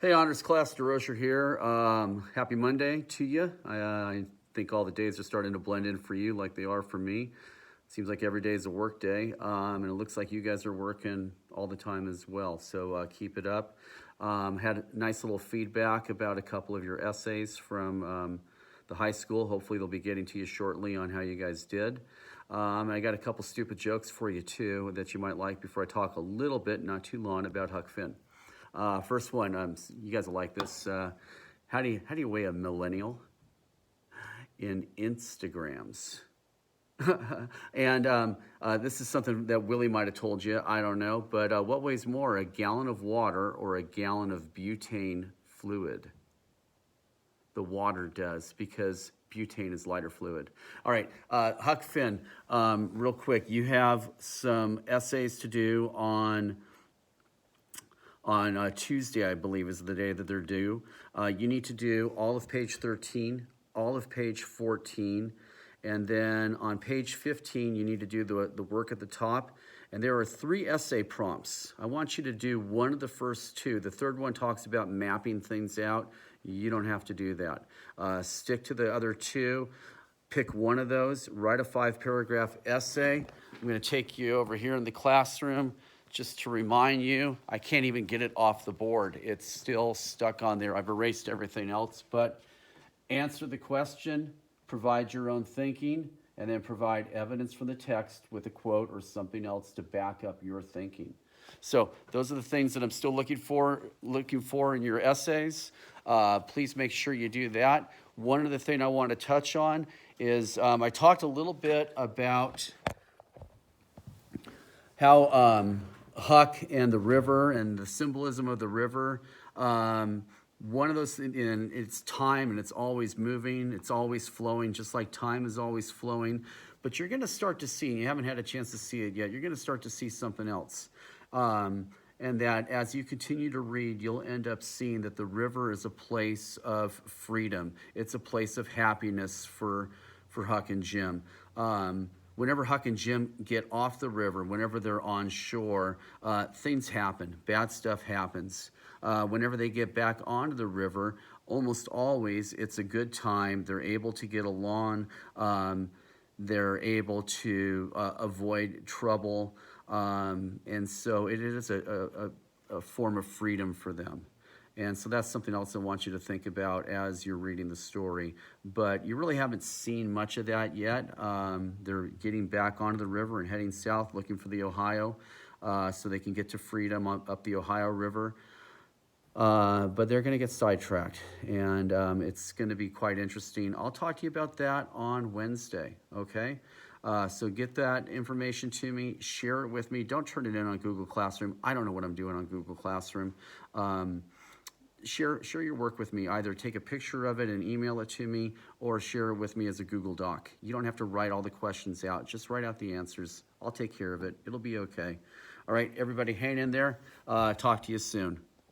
Hey, honors class, DeRocher here. Happy Monday to you. I think all the days are starting to blend in for you like they are for me. Seems like every day is a work day, and it looks like you guys are working all the time as well, so keep it up. Had a nice little feedback about a couple of your essays from the high school. Hopefully they'll be getting to you shortly on how you guys did. I got a couple stupid jokes for you too that you might like before I talk a little bit, not too long, about Huck Finn. First one, you guys will like this. How do you weigh a millennial in Instagrams? And this is something that Willie might have told you, I don't know, but what weighs more, a gallon of water or a gallon of butane fluid? The water does, because butane is lighter fluid. All right, Huck Finn, real quick, you have some essays to do on Tuesday, I believe, is the day that they're due. You need to do all of page 13, all of page 14, and then on page 15, you need to do the work at the top. And there are 3 essay prompts. I want you to do one of the first 2. The third one talks about mapping things out. You don't have to do that. Stick to the other 2. Pick one of those, write a 5-paragraph essay. I'm gonna take you over here in the classroom. Just to remind you, I can't even get it off the board. It's still stuck on there. I've erased everything else, but answer the question, provide your own thinking, and then provide evidence from the text with a quote or something else to back up your thinking. So those are the things that I'm still looking for in your essays. Please make sure you do that. One other thing I want to touch on is I talked a little bit about how Huck and the river and the symbolism of the river. One of those, and it's time and it's always moving, it's always flowing, just like time is always flowing. But you're going to start to see, and you haven't had a chance to see it yet, you're going to start to see something else. And that as you continue to read, you'll end up seeing that the river is a place of freedom. It's a place of happiness for Huck and Jim. Whenever Huck and Jim get off the river, whenever they're on shore, things happen. Bad stuff happens. Whenever they get back onto the river, almost always it's a good time. They're able to get along. They're able to avoid trouble. And so it is a form of freedom for them. And so that's something else I want you to think about as you're reading the story. But you really haven't seen much of that yet. They're getting back onto the river and heading south, looking for the Ohio, so they can get to freedom up the Ohio River. But they're going to get sidetracked, and it's going to be quite interesting. I'll talk to you about that on Wednesday, okay? So get that information to me, share it with me. Don't turn it in on Google Classroom. I don't know what I'm doing on Google Classroom. Share your work with me. Either take a picture of it and email it to me, or share it with me as a Google Doc. You don't have to write all the questions out. Just write out the answers. I'll take care of it. It'll be okay. All right, everybody hang in there. Talk to you soon.